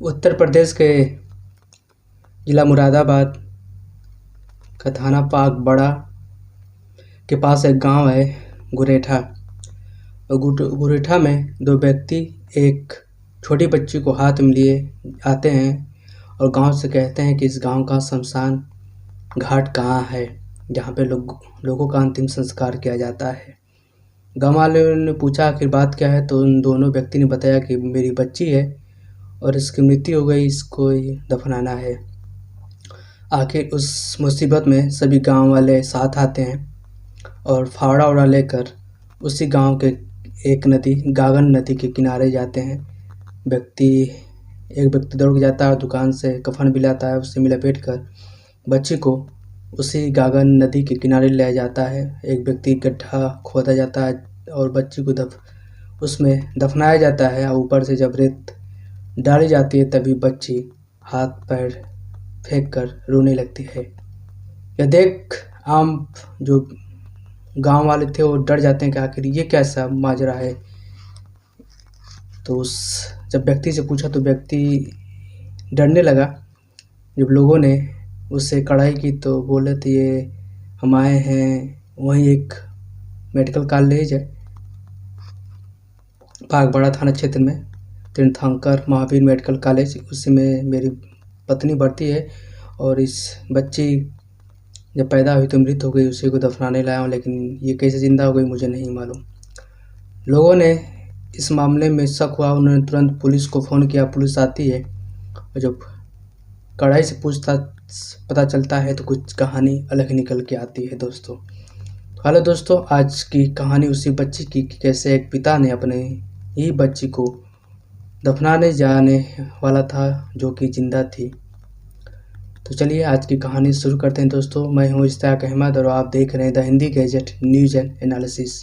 उत्तर प्रदेश के ज़िला मुरादाबाद का थाना पागबड़ा के पास एक गांव है गुरेठा। और गुरेठा में दो व्यक्ति एक छोटी बच्ची को हाथ में लिए आते हैं और गांव से कहते हैं कि इस गांव का शमशान घाट कहाँ है, जहाँ पे लोगों का अंतिम संस्कार किया जाता है। गांव वालों ने पूछा आखिर बात क्या है, तो उन दोनों व्यक्ति ने बताया कि मेरी बच्ची है और इसकी मृत्यु हो गई, इसको दफनाना है। आखिर उस मुसीबत में सभी गांव वाले साथ आते हैं और फावड़ा उड़ा लेकर उसी गांव के एक नदी गागन नदी के किनारे जाते हैं। एक व्यक्ति दौड़ के जाता है और दुकान से कफन भी लाता है, उससे लपेट कर बच्ची को उसी गागन नदी के किनारे ले जाता है। एक व्यक्ति गड्ढा खोदा जाता है और बच्ची को उसमें दफनाया जाता है। ऊपर से जब रेत डाली जाती है तभी बच्ची हाथ पैर फेंक कर रोने लगती है। यह देख आम जो गांव वाले थे वो डर जाते हैं कि आखिर ये कैसा माजरा है। तो जब व्यक्ति से पूछा तो व्यक्ति डरने लगा। जब लोगों ने उससे कड़ाई की तो बोले थे ये हम आए हैं वहीं एक मेडिकल कॉलेज है पागबड़ा थाना क्षेत्र में, तीर्थंकर महावीर मेडिकल कॉलेज, उसी में मेरी पत्नी भर्ती है और इस बच्ची जब पैदा हुई तो मृत हो गई, उसी को दफनाने लाया हूँ, लेकिन ये कैसे ज़िंदा हो गई मुझे नहीं मालूम। लोगों ने इस मामले में शक हुआ, उन्होंने तुरंत पुलिस को फ़ोन किया। पुलिस आती है और जब कड़ाई से पूछताछ पता चलता है तो कुछ कहानी अलग निकल के आती है दोस्तों। हेलो दोस्तों, आज की कहानी उसी बच्ची की कि कैसे एक पिता ने अपने ही बच्ची को दफनाने जाने वाला था जो कि जिंदा थी। तो चलिए आज की कहानी शुरू करते हैं दोस्तों। मैं हूं इश्तियाक अहमद और आप देख रहे हैं the Hindi gadget news and analysis.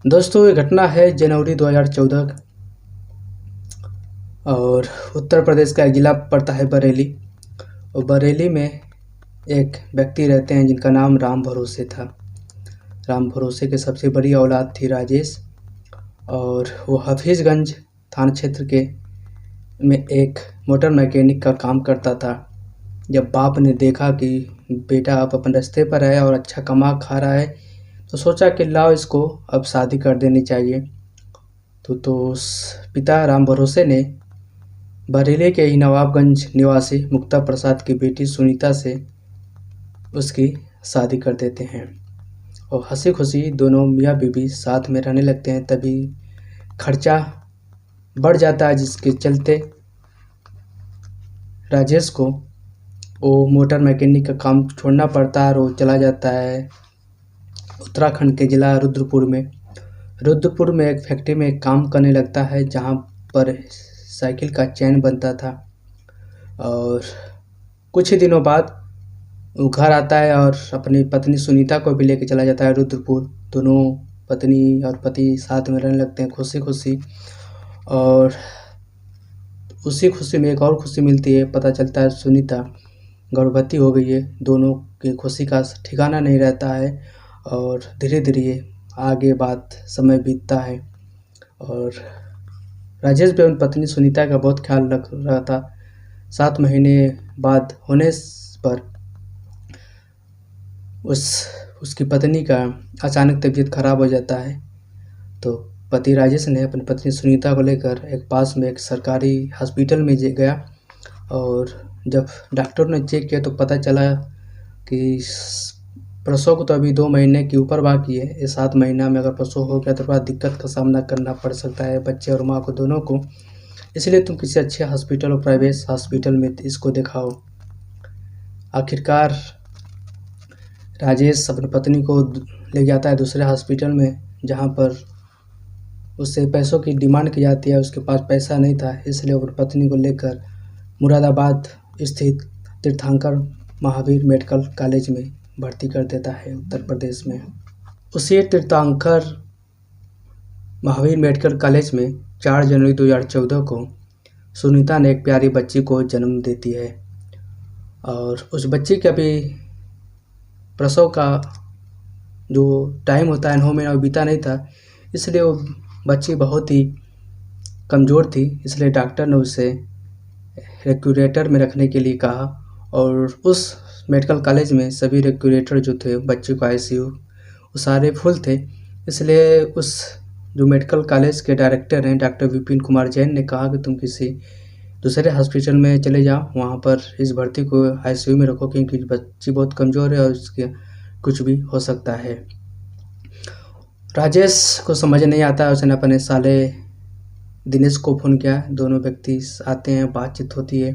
दोस्तों ये घटना है जनवरी 2014 और उत्तर प्रदेश का एक ज़िला पड़ता है बरेली। और बरेली में एक व्यक्ति रहते हैं जिनका नाम राम भरोसे था। राम भरोसे के सबसे बड़ी औलाद थी राजेश और वो हफीज़गंज थाना क्षेत्र में एक मोटर मैकेनिक का काम करता था। जब बाप ने देखा कि बेटा अब अपने रास्ते पर है और अच्छा कमा खा रहा है तो सोचा कि लाओ इसको अब शादी कर देनी चाहिए। तो उस पिता राम भरोसे ने बरेली के ही नवाबगंज निवासी मुक्ता प्रसाद की बेटी सुनीता से उसकी शादी कर देते हैं और हंसी खुशी दोनों मियाँ बीवी साथ में रहने लगते हैं। तभी खर्चा बढ़ जाता है जिसके चलते राजेश को वो मोटर मैकेनिक का काम छोड़ना पड़ता है और वो चला जाता है उत्तराखंड के ज़िला रुद्रपुर में एक फैक्ट्री में काम करने लगता है जहाँ पर साइकिल का चैन बनता था। और कुछ ही दिनों बाद वो घर आता है और अपनी पत्नी सुनीता को भी लेकर चला जाता है रुद्रपुर। दोनों पत्नी और पति साथ में रहने लगते हैं खुशी खुशी। और उसी खुशी में एक और खुशी मिलती है, पता चलता है सुनीता गर्भवती हो गई है। दोनों की खुशी का ठिकाना नहीं रहता है और धीरे धीरे आगे समय बीतता है और राजेश भी अपनी पत्नी सुनीता का बहुत ख्याल रख रहा था। 7 महीने बाद होने पर उसकी पत्नी का अचानक तबीयत खराब हो जाता है। तो पति राजेश ने अपनी पत्नी सुनीता को लेकर एक पास में एक सरकारी हॉस्पिटल में गया और जब डॉक्टर ने चेक किया तो पता चला कि प्रसव को तो अभी 2 महीने के ऊपर बाकी है। ये 7 महीना में अगर प्रसव हो गया तो बड़ा दिक्कत का सामना करना पड़ सकता है बच्चे और माँ को दोनों को, इसलिए तुम किसी अच्छे हॉस्पिटल और प्राइवेट हॉस्पिटल में इसको दिखाओ। आखिरकार राजेश अपनी पत्नी को ले जाता है दूसरे हॉस्पिटल में जहाँ पर उससे पैसों की डिमांड की जाती है। उसके पास पैसा नहीं था, इसलिए अपनी पत्नी को लेकर मुरादाबाद स्थित तीर्थंकर महावीर मेडिकल कॉलेज में भर्ती कर देता है उत्तर प्रदेश में। उसी तीर्थंकर महावीर मेडिकल कॉलेज में 4 जनवरी 2014 को सुनीता ने एक प्यारी बच्ची को जन्म देती है और उस बच्ची का भी प्रसव का जो टाइम होता है 9 महीना बीता नहीं था, इसलिए वो बच्ची बहुत ही कमज़ोर थी, इसलिए डॉक्टर ने उसे रेक्यूरेटर में रखने के लिए कहा। और उस मेडिकल कॉलेज में सभी रेक्यूरेटर जो थे बच्चे को आईसीयू वो सारे फुल थे, इसलिए उस जो मेडिकल कॉलेज के डायरेक्टर हैं डॉक्टर विपिन कुमार जैन ने कहा कि तुम किसी दूसरे हॉस्पिटल में चले जाओ, वहाँ पर इस भर्ती को आईसीयू में रखो क्योंकि बच्ची बहुत कमज़ोर है और उसके कुछ भी हो सकता है। राजेश को समझ नहीं आता, उसने अपने साले दिनेश को फ़ोन किया। दोनों व्यक्ति आते हैं, बातचीत होती है।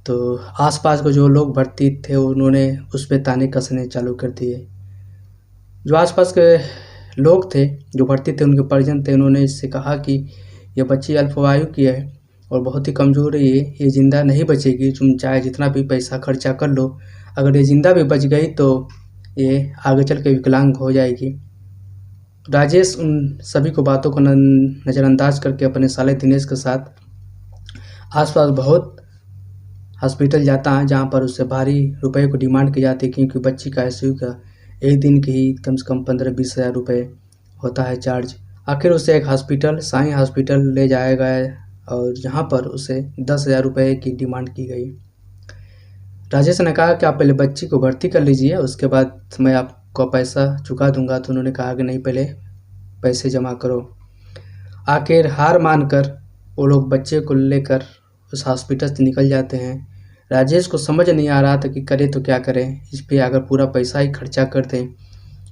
तो आसपास के जो लोग भर्ती थे उन्होंने उस पर ताने कसने चालू कर दिए। जो आसपास के लोग थे जो भर्ती थे, उनके परिजन थे, उन्होंने इससे कहा कि यह बच्ची अल्पवायु की है और बहुत ही कमज़ोर है, ये ज़िंदा नहीं बचेगी। तुम चाहे जितना भी पैसा खर्चा कर लो, अगर ये ज़िंदा भी बच गई तो ये आगे चल के विकलांग हो जाएगी। राजेश उन सभी को बातों को नज़रअंदाज करके अपने साले दिनेश के साथ आसपास बहुत हॉस्पिटल जाता है जहाँ पर उससे भारी रुपए को डिमांड की जाती है, क्योंकि बच्ची का आईसीयू का एक दिन के ही कम से कम 15-20 हज़ार रुपये होता है चार्ज। आखिर उसे एक हॉस्पिटल साई हॉस्पिटल ले जाया गया और जहाँ पर उसे 10,000 रुपये की डिमांड की गई। राजेश ने कहा कि आप पहले बच्ची को भर्ती कर लीजिए, उसके बाद मैं आपको पैसा चुका दूंगा। तो उन्होंने कहा कि नहीं, पहले पैसे जमा करो। आखिर हार मानकर वो लोग बच्चे को लेकर उस हॉस्पिटल से निकल जाते हैं। राजेश को समझ नहीं आ रहा था कि करे तो क्या करें। इस पे अगर पूरा पैसा ही खर्चा कर दें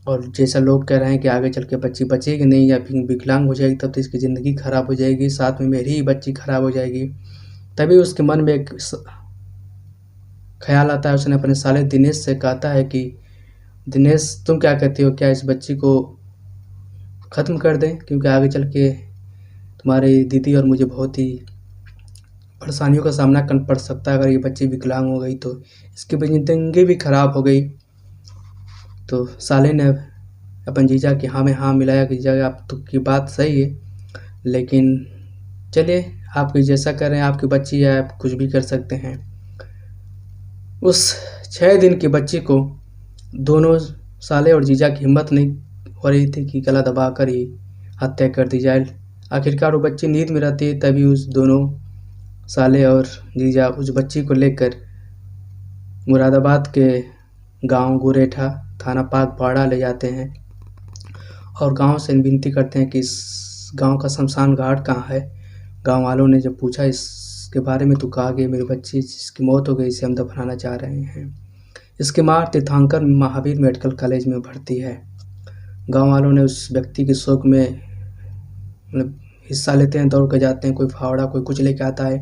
और जैसा लोग कह रहे हैं कि आगे चल के बच्ची बचेगी नहीं या फिर विकलांग हो जाएगी, तब तो इसकी ज़िंदगी ख़राब हो जाएगी, साथ में मेरी ही बच्ची ख़राब हो जाएगी। तभी उसके मन में एक ख्याल आता है। उसने अपने साले दिनेश से कहता है कि दिनेश, तुम क्या कहते हो, क्या इस बच्ची को ख़त्म कर दें, क्योंकि आगे चल के तुम्हारी दीदी और मुझे बहुत ही परेशानियों का सामना करना पड़ सकता है। अगर ये बच्ची विकलांग हो गई तो इसकी ज़िंदगी भी ख़राब हो गई। तो साले ने अपन जीजा की हाँ में हाँ मिलाया कि जीजा आप तो की बात सही है, लेकिन चलिए आप जैसा कर रहे हैं, आपकी बच्ची है, आप कुछ भी कर सकते हैं। उस 6 दिन की बच्ची को दोनों साले और जीजा की हिम्मत नहीं हो रही थी कि गला दबाकर ही हत्या कर दी जाए। आखिरकार वो बच्ची नींद में रहती है, तभी उस दोनों साले और जीजा उस बच्ची को लेकर मुरादाबाद के गांव गुरेठा थाना पागपाड़ा ले जाते हैं और गांव से विनती करते हैं कि इस गांव का शमशान घाट कहाँ है। गांव वालों ने जब पूछा इसके बारे में तो कहा कि मेरी बच्ची जिसकी मौत हो गई इसे हम दफनाना चाह रहे हैं। इसकी मां तीर्थंकर महावीर मेडिकल कॉलेज में भर्ती है। गांव वालों ने उस व्यक्ति के शोक में मतलब हिस्सा लेते हैं, दौड़ कर जाते हैं, कोई फावड़ा कोई कुछ लेके आता है।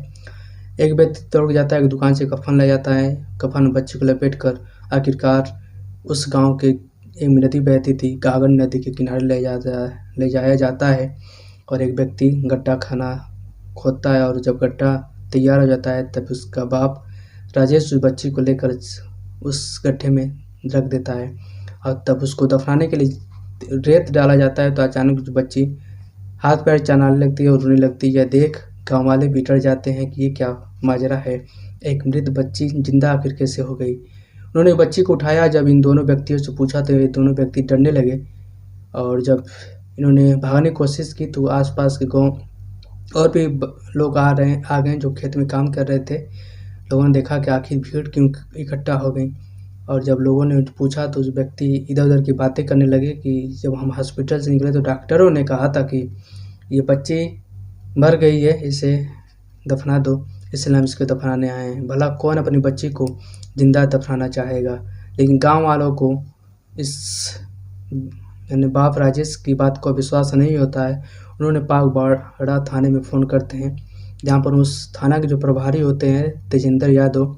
एक व्यक्ति दौड़ के जाता है, एक दुकान से कफन ले जाता है, कफन बच्ची को लपेट कर आखिरकार उस गांव के एक नदी बहती थी, गागन नदी के किनारे ले जाया जाता है और एक व्यक्ति गड्ढा खाना खोदता है और जब गड्ढा तैयार हो जाता है तब उसका बाप राजेश उस बच्ची को लेकर उस गड्ढे में रख देता है और तब उसको दफनाने के लिए रेत डाला जाता है। तो अचानक जो बच्ची हाथ पैर चलाने लगती है और रोने लगती है। देख गाँव वाले भी डर जाते हैं कि ये क्या माजरा है, एक मृत बच्ची जिंदा आखिर कैसे हो गई। उन्होंने बच्ची को उठाया। जब इन दोनों व्यक्तियों से पूछा तो ये दोनों व्यक्ति डरने लगे और जब इन्होंने भागने की कोशिश की तो आसपास के गांव और भी लोग आ गए जो खेत में काम कर रहे थे। लोगों ने देखा कि आखिर भीड़ क्यों इकट्ठा हो गई और जब लोगों ने पूछा तो उस व्यक्ति इधर उधर की बातें करने लगे कि जब हम हॉस्पिटल से निकले तो डॉक्टरों ने कहा था कि ये बच्ची मर गई है, इसे दफना दो, इसलिए हम इसको दफनाने आए हैं। भला कौन अपनी बच्ची को जिंदा दफनाना चाहेगा। लेकिन गांव वालों को इस यानी बाप राजेश की बात को विश्वास नहीं होता है। उन्होंने पागपाड़ा थाने में फ़ोन करते हैं, जहां पर उस थाना के जो प्रभारी होते हैं तेजेंद्र यादव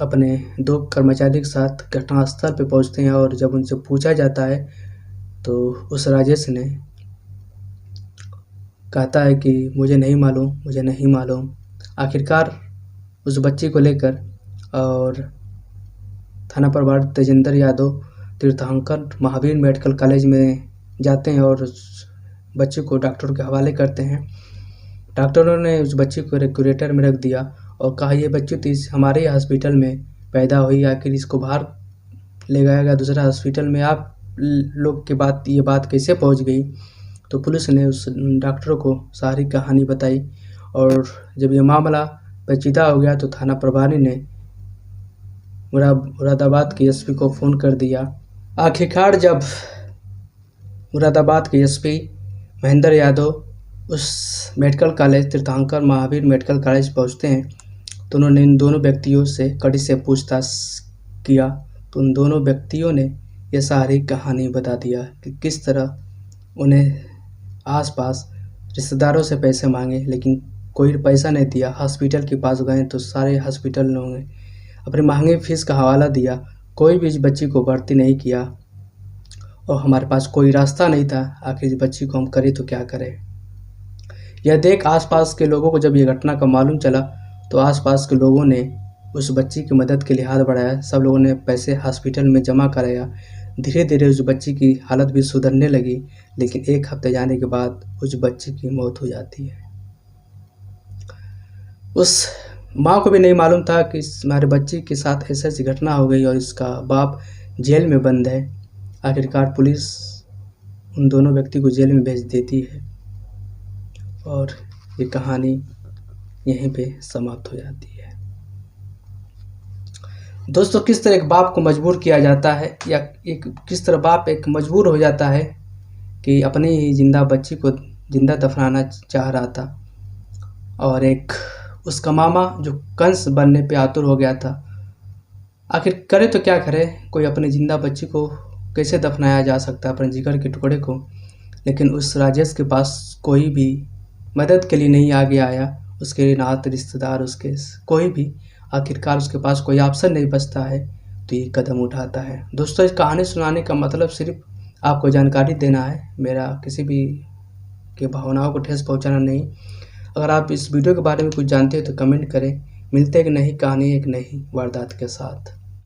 अपने 2 कर्मचारी के साथ घटनास्थल पर पहुंचते हैं और जब उनसे पूछा जाता है तो उस राजेश ने कहता है कि मुझे नहीं मालूम। आखिरकार उस बच्ची को लेकर और थाना प्रभारी तेजेंद्र यादव तीर्थंकर महावीर मेडिकल कॉलेज में जाते हैं और उस बच्ची को डॉक्टर के हवाले करते हैं। डॉक्टरों ने उस बच्ची को रेक्यूरेटर में रख दिया और कहा ये बच्ची तो हमारे ही हॉस्पिटल में पैदा हुई, आखिर इसको बाहर ले गया गया दूसरा हॉस्पिटल में, आप लोग के बात ये बात कैसे पहुंच गई। तो पुलिस ने उस डॉक्टर को सारी कहानी बताई और जब ये मामला पेचीदा हो गया तो थाना प्रभारी ने मुरादाबाद के एसपी को फ़ोन कर दिया। आखिरकार जब मुरादाबाद के एसपी महेंद्र यादव उस मेडिकल कॉलेज तीर्थंकर महावीर मेडिकल कॉलेज पहुंचते हैं तो उन्होंने इन दोनों व्यक्तियों से कड़ी से पूछताछ किया। तो उन दोनों व्यक्तियों ने ये सारी कहानी बता दिया कि किस तरह उन्हें आसपास रिश्तेदारों से पैसे मांगे लेकिन कोई पैसा नहीं दिया। हॉस्पिटल के पास गए तो सारे हॉस्पिटल ने अपनी महंगी फीस का हवाला दिया, कोई भी इस बच्ची को भर्ती नहीं किया और हमारे पास कोई रास्ता नहीं था, आखिर इस बच्ची को हम करें तो क्या करें। यह देख आसपास के लोगों को जब ये घटना का मालूम चला तो आसपास के लोगों ने उस बच्ची की मदद के लिए हाथ बढ़ाया। सब लोगों ने पैसे हॉस्पिटल में जमा कराया। धीरे धीरे उस बच्ची की हालत भी सुधरने लगी, लेकिन 1 हफ्ते जाने के बाद उस बच्ची की मौत हो जाती है। उस माँ को भी नहीं मालूम था कि हमारे बच्ची के साथ ऐसी घटना हो गई और इसका बाप जेल में बंद है। आखिरकार पुलिस उन दोनों व्यक्ति को जेल में भेज देती है और ये कहानी यहीं पे समाप्त हो जाती है। दोस्तों, किस तरह एक बाप को मजबूर किया जाता है या किस तरह बाप एक मजबूर हो जाता है कि अपनी ही जिंदा बच्ची को जिंदा दफनाना चाह रहा था और एक उसका मामा जो कंस बनने पे आतुर हो गया था। आखिर करे तो क्या करे, कोई अपनी जिंदा बच्ची को कैसे दफनाया जा सकता है, अपने जिगर के टुकड़े को। लेकिन उस राजेश के पास कोई भी मदद के लिए नहीं आगे आया, उसके नात रिश्तेदार उसके कोई भी। आखिरकार उसके पास कोई ऑप्शन नहीं बचता है तो ये कदम उठाता है। दोस्तों, इस कहानी सुनाने का मतलब सिर्फ आपको जानकारी देना है, मेरा किसी भी के भावनाओं को ठेस पहुंचाना नहीं। अगर आप इस वीडियो के बारे में कुछ जानते हैं तो कमेंट करें। मिलते हैं एक नई कहानी एक नई वारदात के साथ।